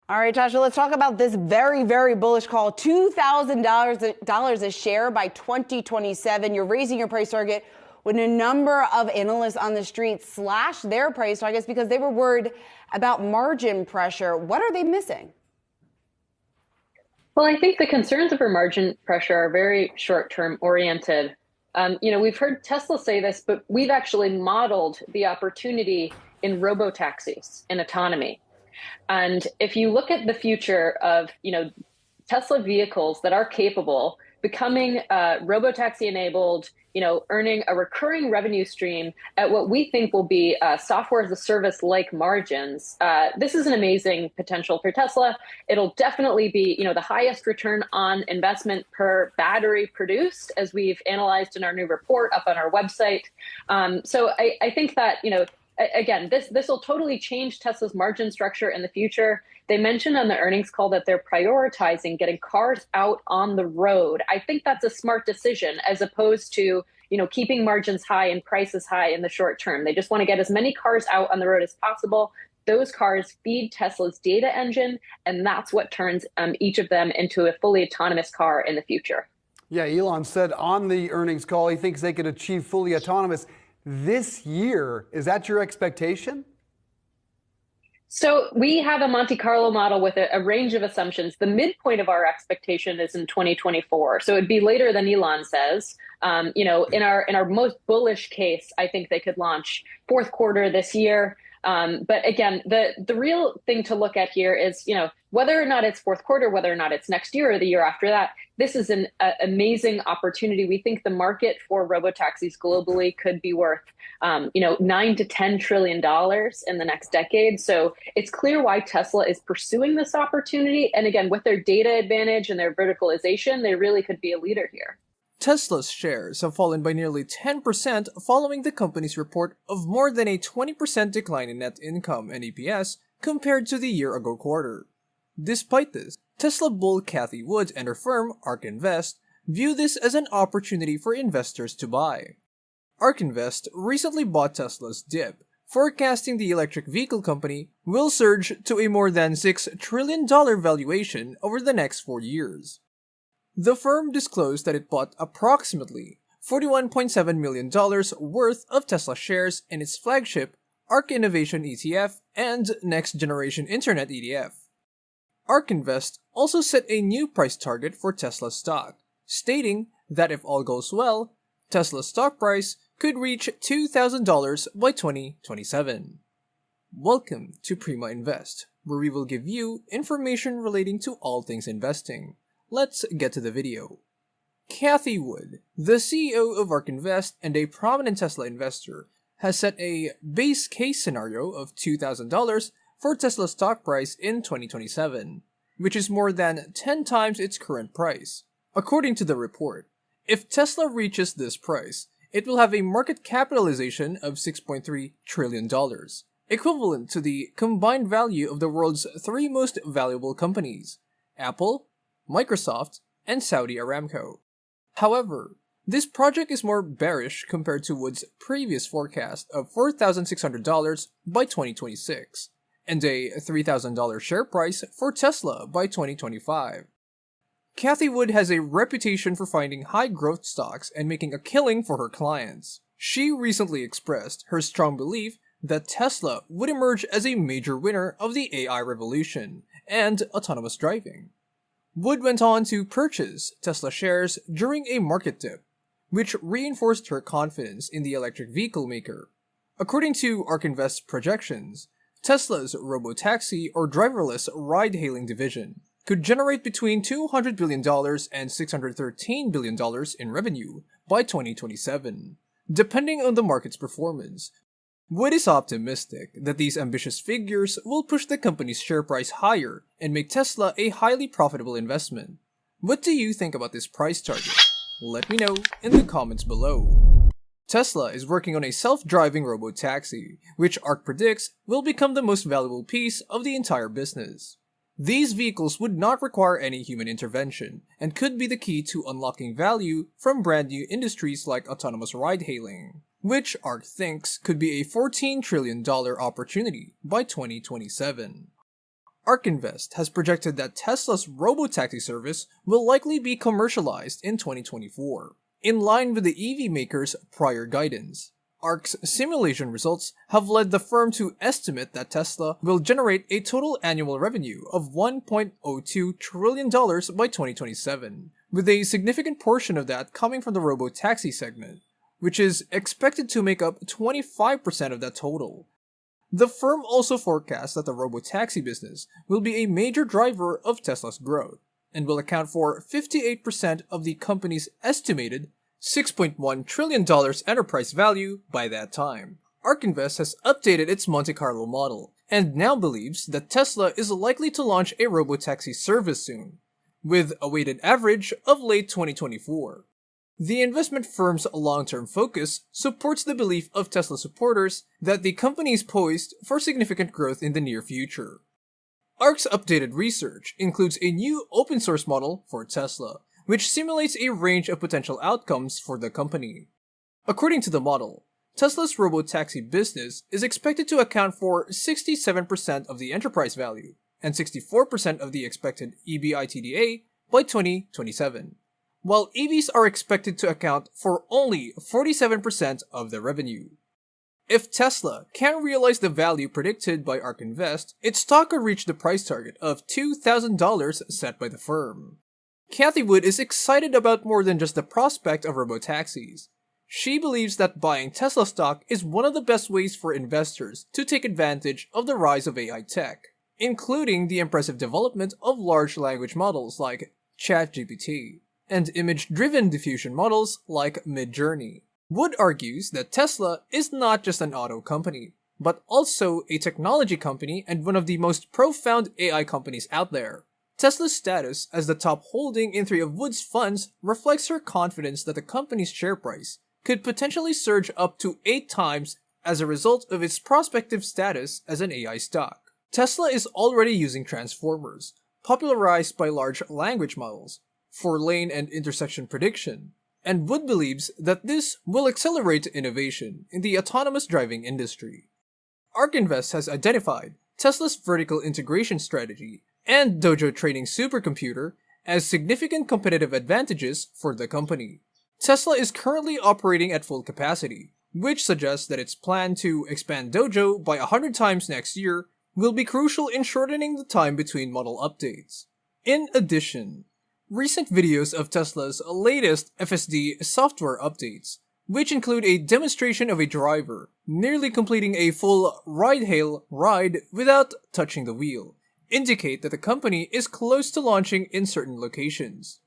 All right, Tasha, let's talk about this very, very bullish call. $2,000 a share by 2027. You're raising your price target when a number of analysts on the street slashed their price targets because they were worried about margin pressure. What are they missing? Well, I think the concerns over margin pressure are very short-term oriented. We've heard Tesla say this, but we've actually modeled the opportunity in robotaxis and autonomy. And if you look at the future of, Tesla vehicles that are capable, becoming robotaxi enabled, earning a recurring revenue stream at what we think will be software as a service like margins. This is an amazing potential for Tesla. It'll definitely be, the highest return on investment per battery produced, as we've analyzed in our new report up on our website. So I think that, again, this will totally change Tesla's margin structure in the future. They mentioned on the earnings call that they're prioritizing getting cars out on the road. I think that's a smart decision as opposed to, keeping margins high and prices high in the short term. They just want to get as many cars out on the road as possible. Those cars feed Tesla's data engine, and that's what turns each of them into a fully autonomous car in the future. Yeah, Elon said on the earnings call he thinks they could achieve fully autonomous this year. Is that your expectation? So we have a Monte Carlo model with a range of assumptions. The midpoint of our expectation is in 2024. So it'd be later than Elon says. In our most bullish case, I think they could launch fourth quarter this year. But again, the real thing to look at here is, whether or not it's fourth quarter, whether or not it's next year or the year after that, this is an amazing opportunity. We think the market for robotaxis globally could be worth, $9 to $10 trillion in the next decade. So it's clear why Tesla is pursuing this opportunity. And again, with their data advantage and their verticalization, they really could be a leader here. Tesla's shares have fallen by nearly 10% following the company's report of more than a 20% decline in net income and EPS compared to the year-ago quarter. Despite this, Tesla bull Cathie Wood and her firm, ARK Invest, view this as an opportunity for investors to buy. ARK Invest recently bought Tesla's dip, forecasting the electric vehicle company will surge to a more than $6 trillion valuation over the next 4 years. The firm disclosed that it bought approximately $41.7 million worth of Tesla shares in its flagship ARK Innovation ETF and Next Generation Internet ETF. ARK Invest also set a new price target for Tesla stock, stating that if all goes well, Tesla's stock price could reach $2,000 by 2027. Welcome to Prima Invest, where we will give you information relating to all things investing. Let's get to the video. Cathie Wood, the CEO of ARK Invest and a prominent Tesla investor, has set a base case scenario of $2,000 for Tesla's stock price in 2027, which is more than 10 times its current price. According to the report, if Tesla reaches this price, it will have a market capitalization of $6.3 trillion, equivalent to the combined value of the world's 3 most valuable companies: Apple, Microsoft, and Saudi Aramco. However, this project is more bearish compared to Wood's previous forecast of $4,600 by 2026, and a $3,000 share price for Tesla by 2025. Cathie Wood has a reputation for finding high-growth stocks and making a killing for her clients. She recently expressed her strong belief that Tesla would emerge as a major winner of the AI revolution and autonomous driving. Wood went on to purchase Tesla shares during a market dip, which reinforced her confidence in the electric vehicle maker. According to ARK Invest's projections, Tesla's Robotaxi or driverless ride-hailing division could generate between $200 billion and $613 billion in revenue by 2027, depending on the market's performance. Wood is optimistic that these ambitious figures will push the company's share price higher and make Tesla a highly profitable investment. What do you think about this price target? Let me know in the comments below. Tesla is working on a self-driving robotaxi, which ARK predicts will become the most valuable piece of the entire business. These vehicles would not require any human intervention and could be the key to unlocking value from brand new industries like autonomous ride-hailing, which ARK thinks could be a $14 trillion opportunity by 2027. ARK Invest has projected that Tesla's Robotaxi service will likely be commercialized in 2024, in line with the EV maker's prior guidance. ARK's simulation results have led the firm to estimate that Tesla will generate a total annual revenue of $1.02 trillion by 2027, with a significant portion of that coming from the Robotaxi segment, which is expected to make up 25% of that total. The firm also forecasts that the Robotaxi business will be a major driver of Tesla's growth, and will account for 58% of the company's estimated $6.1 trillion enterprise value by that time. ARK Invest has updated its Monte Carlo model, and now believes that Tesla is likely to launch a Robotaxi service soon, with a weighted average of late 2024. The investment firm's long-term focus supports the belief of Tesla supporters that the company is poised for significant growth in the near future. ARK's updated research includes a new open-source model for Tesla, which simulates a range of potential outcomes for the company. According to the model, Tesla's Robotaxi business is expected to account for 67% of the enterprise value and 64% of the expected EBITDA by 2027, while EVs are expected to account for only 47% of the revenue. If Tesla can realize the value predicted by ARK Invest, its stock could reach the price target of $2,000 set by the firm. Cathie Wood is excited about more than just the prospect of robotaxis. She believes that buying Tesla stock is one of the best ways for investors to take advantage of the rise of AI tech, including the impressive development of large language models like ChatGPT, and image-driven diffusion models like Midjourney. Wood argues that Tesla is not just an auto company, but also a technology company and one of the most profound AI companies out there. Tesla's status as the top holding in 3 of Wood's funds reflects her confidence that the company's share price could potentially surge up to 8 times as a result of its prospective status as an AI stock. Tesla is already using transformers, popularized by large language models, for lane and intersection prediction, and Wood believes that this will accelerate innovation in the autonomous driving industry. ARK Invest has identified Tesla's vertical integration strategy and Dojo trading supercomputer as significant competitive advantages for the company. Tesla is currently operating at full capacity, which suggests that its plan to expand Dojo by 100 times next year will be crucial in shortening the time between model updates. In addition, recent videos of Tesla's latest FSD software updates, which include a demonstration of a driver nearly completing a full ride-hail ride without touching the wheel, indicate that the company is close to launching in certain locations.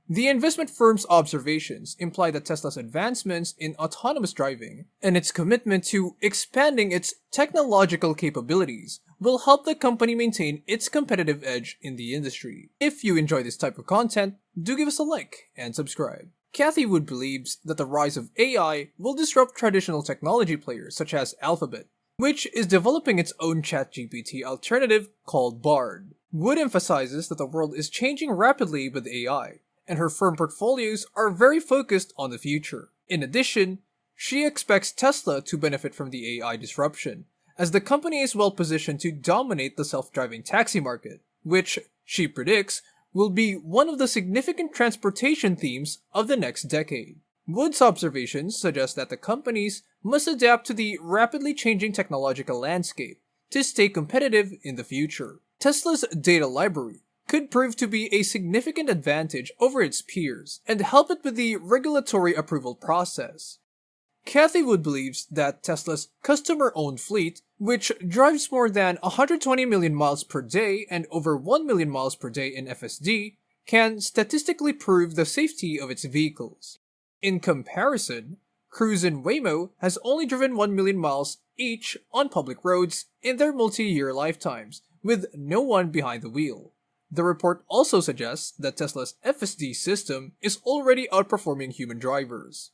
The investment firm's observations imply that Tesla's advancements in autonomous driving and its commitment to expanding its technological capabilities will help the company maintain its competitive edge in the industry. If you enjoy this type of content, do give us a like and subscribe. Cathie Wood believes that the rise of AI will disrupt traditional technology players such as Alphabet, which is developing its own ChatGPT alternative called Bard. Wood emphasizes that the world is changing rapidly with AI, and her firm portfolios are very focused on the future. In addition, she expects Tesla to benefit from the AI disruption, as the company is well positioned to dominate the self-driving taxi market, which, she predicts, will be one of the significant transportation themes of the next decade. Wood's observations suggest that the companies must adapt to the rapidly changing technological landscape to stay competitive in the future. Tesla's data library could prove to be a significant advantage over its peers and help it with the regulatory approval process. Cathie Wood believes that Tesla's customer-owned fleet, which drives more than 120 million miles per day and over 1 million miles per day in FSD, can statistically prove the safety of its vehicles. In comparison, Cruise and Waymo has only driven 1 million miles each on public roads in their multi-year lifetimes, with no one behind the wheel. The report also suggests that Tesla's FSD system is already outperforming human drivers.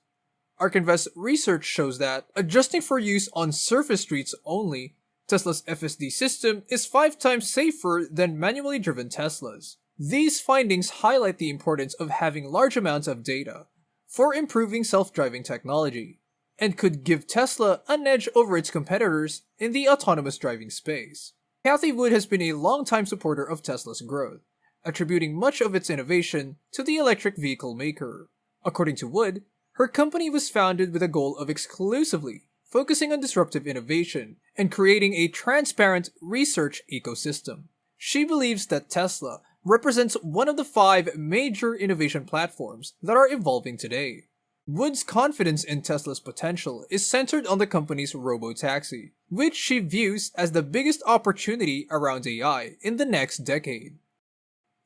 ARK Invest research shows that, adjusting for use on surface streets only, Tesla's FSD system is 5 times safer than manually driven Teslas. These findings highlight the importance of having large amounts of data for improving self-driving technology, and could give Tesla an edge over its competitors in the autonomous driving space. Cathie Wood has been a longtime supporter of Tesla's growth, attributing much of its innovation to the electric vehicle maker. According to Wood, her company was founded with a goal of exclusively focusing on disruptive innovation and creating a transparent research ecosystem. She believes that Tesla represents one of the 5 major innovation platforms that are evolving today. Wood's confidence in Tesla's potential is centered on the company's Robotaxi, which she views as the biggest opportunity around AI in the next decade.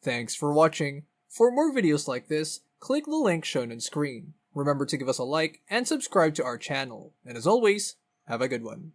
Thanks for watching. For more videos like this, click the link shown on screen. Remember to give us a like and subscribe to our channel. And as always, have a good one.